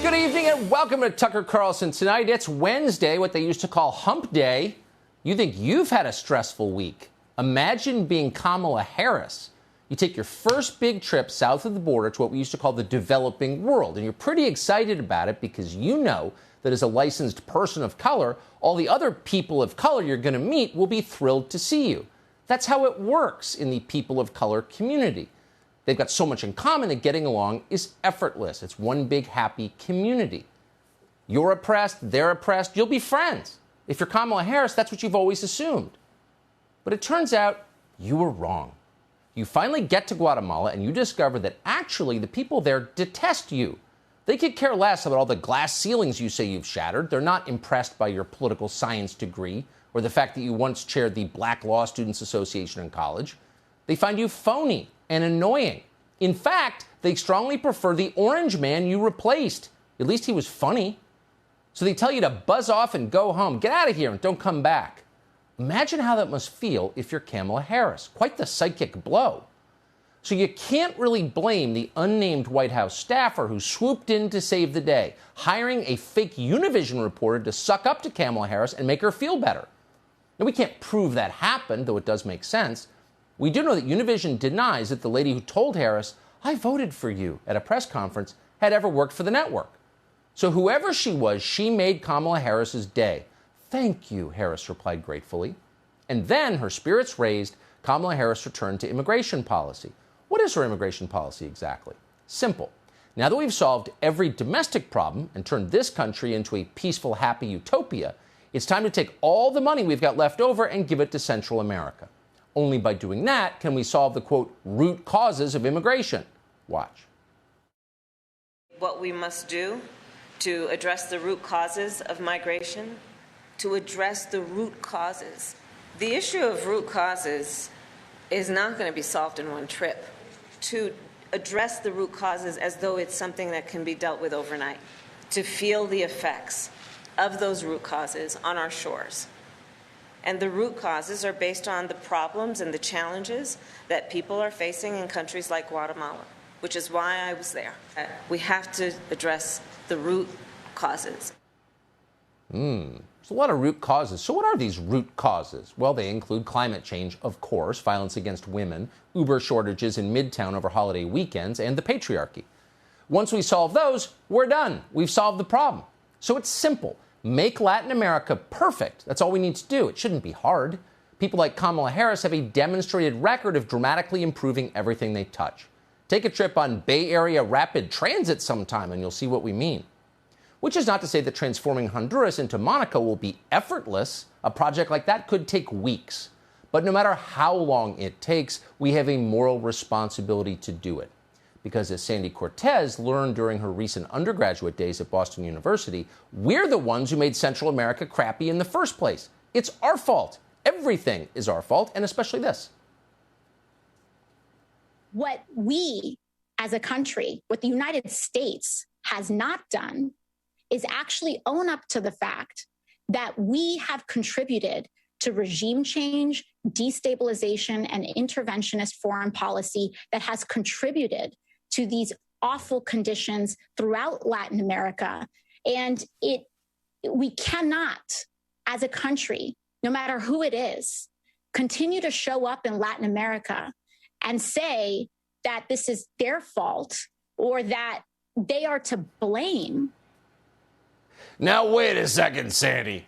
Good evening and welcome to Tucker Carlson Tonight. It's Wednesday, what they used to call Hump Day. You think you've had a stressful week. Imagine being Kamala Harris. You take your first big trip south of the border to what we used to call the developing world, and you're pretty excited about it because you know that as a licensed person of color, all the other people of color you're going to meet will be thrilled to see you. That's how it works in the people of color community. They've got so much in common that getting along is effortless. It's one big happy community. You're oppressed, they're oppressed, you'll be friends. If you're Kamala Harris, that's what you've always assumed. But it turns out you were wrong. You finally get to Guatemala and you discover that actually the people there detest you. They could care less about all the glass ceilings you say you've shattered. They're not impressed by your political science degree or the fact that you once chaired the Black Law Students Association in college. They find you phony and annoying. In fact, they strongly prefer the orange man you replaced. At least he was funny. So they tell you to buzz off and go home. Get out of here and don't come back. Imagine how that must feel if you're Kamala Harris. Quite the psychic blow. So you can't really blame the unnamed White House staffer who swooped in to save the day, hiring a fake Univision reporter to suck up to Kamala Harris and make her feel better. Now, we can't prove that happened, though it does make sense. We do know that Univision denies that the lady who told Harris, "I voted for you," at a press conference, had ever worked for the network. So whoever she was, she made Kamala Harris's day. "Thank you," Harris replied gratefully. And then, her spirits raised, Kamala Harris returned to immigration policy. What is her immigration policy exactly? Simple. Now that we've solved every domestic problem and turned this country into a peaceful, happy utopia, it's time to take all the money we've got left over and give it to Central America. Only by doing that can we solve the, quote, root causes of immigration. Watch. What we must do to address the root causes of migration, to address the root causes. The issue of root causes is not going to be solved in one trip. To address the root causes as though it's something that can be dealt with overnight. To feel the effects of those root causes on our shores. And the root causes are based on the problems and the challenges that people are facing in countries like Guatemala, which is why I was there. We have to address the root causes. There's a lot of root causes. So what are these root causes? Well, they include climate change, of course, violence against women, Uber shortages in Midtown over holiday weekends, and the patriarchy. Once we solve those, we're done. We've solved the problem. So it's simple. Make Latin America perfect. That's all we need to do. It shouldn't be hard. People like Kamala Harris have a demonstrated record of dramatically improving everything they touch. Take a trip on Bay Area rapid transit sometime and you'll see what we mean. Which is not to say that transforming Honduras into Monaco will be effortless. A project like that could take weeks. But no matter how long it takes, we have a moral responsibility to do it. Because as Sandy Cortez learned during her recent undergraduate days at Boston University, we're the ones who made Central America crappy in the first place. It's our fault. Everything is our fault, and especially this. What we, as a country, what the United States has not done is actually own up to the fact that we have contributed to regime change, destabilization, and interventionist foreign policy that has contributed to these awful conditions throughout Latin America. And we cannot, as a country, no matter who it is, continue to show up in Latin America and say that this is their fault or that they are to blame. Now, wait a second, Sandy.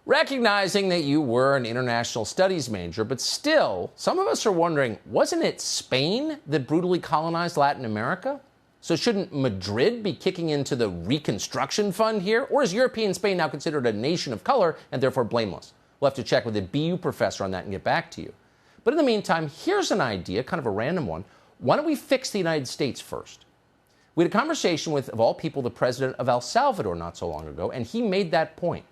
Recognizing that you were an international studies major, but still, some of us are wondering, wasn't it Spain that brutally colonized Latin America? So shouldn't Madrid be kicking into the Reconstruction Fund here? Or is European Spain now considered a nation of color and therefore blameless? We'll have to check with a BU professor on that and get back to you. But in the meantime, here's an idea, kind of a random one. Why don't we fix the United States first? We had a conversation with, of all people, the president of El Salvador not so long ago, and he made that point.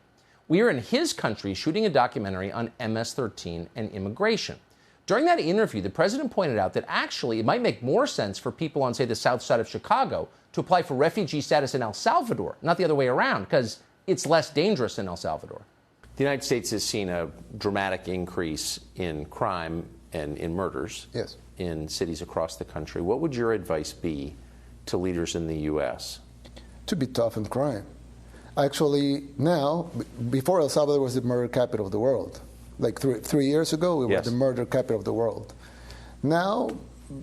We are in his country shooting a documentary on MS-13 and immigration. During that interview, the president pointed out that actually it might make more sense for people on, say, the south side of Chicago to apply for refugee status in El Salvador, not the other way around, because it's less dangerous in El Salvador. The United States has seen a dramatic increase in crime and in murders in cities across the country. What would your advice be to leaders in the U.S.? to be tough on crime. Actually, now, before El Salvador was the murder capital of the world. Like 3 years ago, we were the murder capital of the world. Now,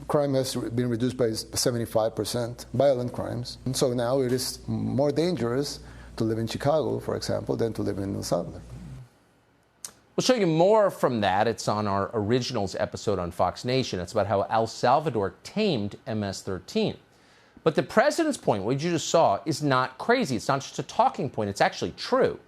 crime has been reduced by 75%, violent crimes. And so now it is more dangerous to live in Chicago, for example, than to live in El Salvador. We'll show you more from that. It's on our Originals episode on Fox Nation. It's about how El Salvador tamed MS-13. But the president's point, what you just saw, is not crazy. It's not just a talking point. It's actually true.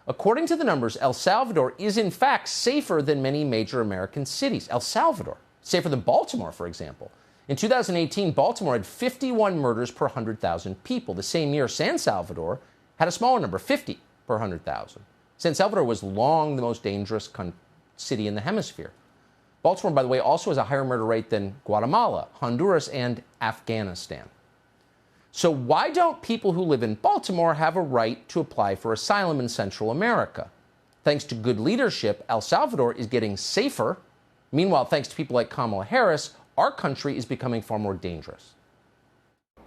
According to the numbers, El Salvador is, in fact, safer than many major American cities. El Salvador, safer than Baltimore, for example. In 2018, Baltimore had 51 murders per 100,000 people. The same year, San Salvador had a smaller number, 50 per 100,000. San Salvador was long the most dangerous city in the hemisphere. Baltimore, by the way, also has a higher murder rate than Guatemala, Honduras, and Afghanistan. So why don't people who live in Baltimore have a right to apply for asylum in Central America? Thanks to good leadership, El Salvador is getting safer. Meanwhile, thanks to people like Kamala Harris, our country is becoming far more dangerous.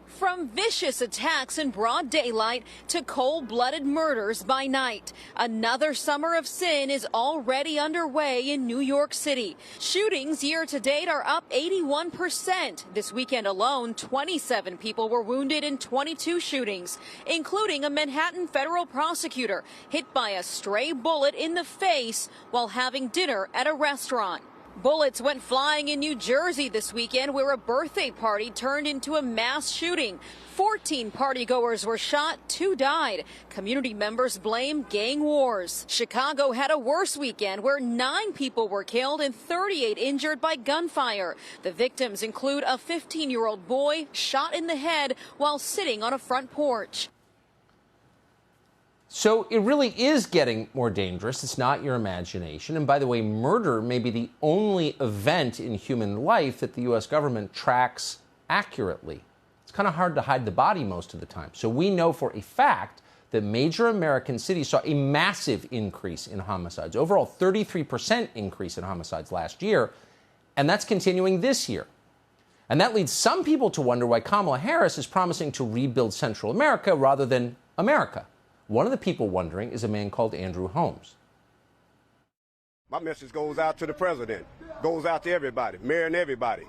From vicious attacks in broad daylight to cold-blooded murders by night, another summer of sin is already underway in New York City. Shootings year to date are up 81%. This weekend alone, 27 people were wounded in 22 shootings, including a Manhattan federal prosecutor hit by a stray bullet in the face while having dinner at a restaurant. Bullets went flying in New Jersey this weekend, where a birthday party turned into a mass shooting. 14 partygoers were shot, 2 died. Community members blame gang wars. Chicago had a worse weekend, where 9 people were killed and 38 injured by gunfire. The victims include a 15-year-old boy shot in the head while sitting on a front porch. So it really is getting more dangerous. It's not your imagination. And by the way, murder may be the only event in human life that the U.S. government tracks accurately. It's kind of hard to hide the body most of the time. So we know for a fact that major American cities saw a massive increase in homicides, overall 33% increase in homicides last year, and that's continuing this year. And that leads some people to wonder why Kamala Harris is promising to rebuild Central America rather than America. One of the people wondering is a man called Andrew Holmes. My message goes out to the president, goes out to everybody, mayor and everybody.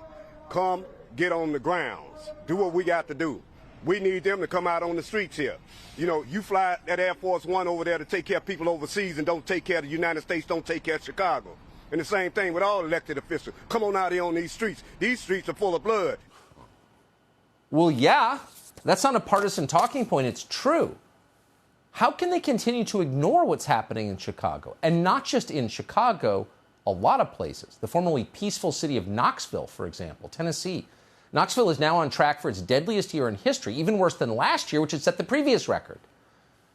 Come get on the grounds. Do what we got to do. We need them to come out on the streets here. You know, you fly that Air Force One over there to take care of people overseas and don't take care of the United States, don't take care of Chicago. And the same thing with all elected officials. Come on out here on these streets. These streets are full of blood. Well, yeah, that's not a partisan talking point. It's true. How can they continue to ignore what's happening in Chicago? And not just in Chicago, a lot of places. The formerly peaceful city of Knoxville, for example, Tennessee. Knoxville is now on track for its deadliest year in history, even worse than last year, which had set the previous record.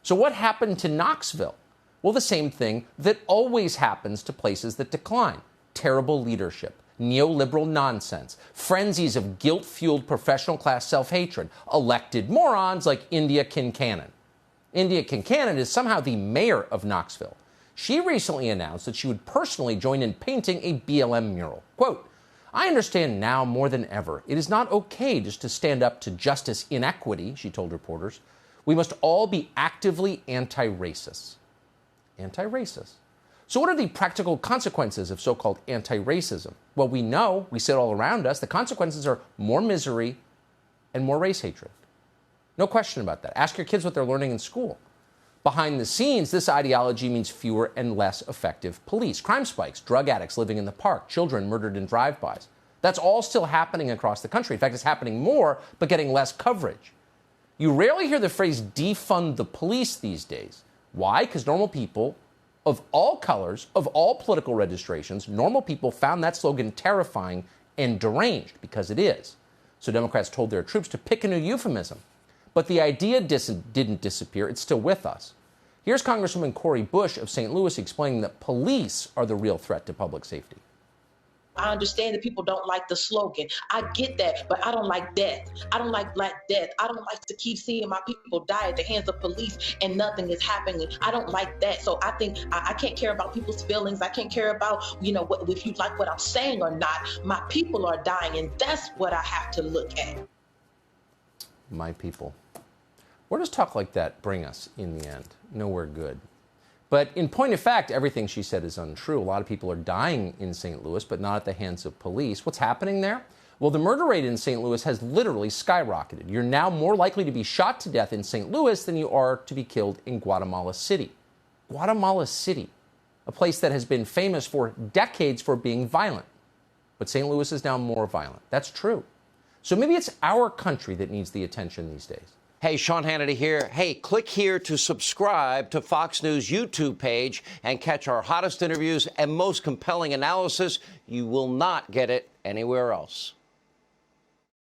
So what happened to Knoxville? Well, the same thing that always happens to places that decline. Terrible leadership, neoliberal nonsense, frenzies of guilt-fueled professional class self-hatred, elected morons like India Kincannon. India Kincannon is somehow the mayor of Knoxville. She recently announced that she would personally join in painting a BLM mural. Quote, "I understand now more than ever it is not okay just to stand up to justice inequity," she told reporters. "We must all be actively anti-racist." Anti-racist. So what are the practical consequences of so-called anti-racism? Well, we know, we see it all around us, the consequences are more misery and more race hatred. No question about that. Ask your kids what they're learning in school. Behind the scenes, this ideology means fewer and less effective police, crime spikes, drug addicts living in the park, children murdered in drive-bys. That's all still happening across the country. In fact, it's happening more, but getting less coverage. You rarely hear the phrase defund the police these days. Why? Because normal people of all colors, of all political registrations, normal people found that slogan terrifying and deranged, because it is. So Democrats told their troops to pick a new euphemism. But the idea didn't disappear. It's still with us. Here's Congresswoman Cori Bush of St. Louis explaining that police are the real threat to public safety. I understand that people don't like the slogan. I get that, but I don't like death. I don't like black death. I don't like to keep seeing my people die at the hands of police and nothing is happening. I don't like that. So I think I can't care about people's feelings. I can't care about, if you like what I'm saying or not. My people are dying, and that's what I have to look at. My people. Where does talk like that bring us in the end? Nowhere good. But in point of fact, everything she said is untrue. A lot of people are dying in St. Louis, but not at the hands of police. What's happening there? Well, the murder rate in St. Louis has literally skyrocketed. You're now more likely to be shot to death in St. Louis than you are to be killed in Guatemala City. Guatemala City, a place that has been famous for decades for being violent. But St. Louis is now more violent. That's true. So maybe it's our country that needs the attention these days. Hey, Sean Hannity here. Hey, click here to subscribe to Fox News YouTube page and catch our hottest interviews and most compelling analysis. You will not get it anywhere else.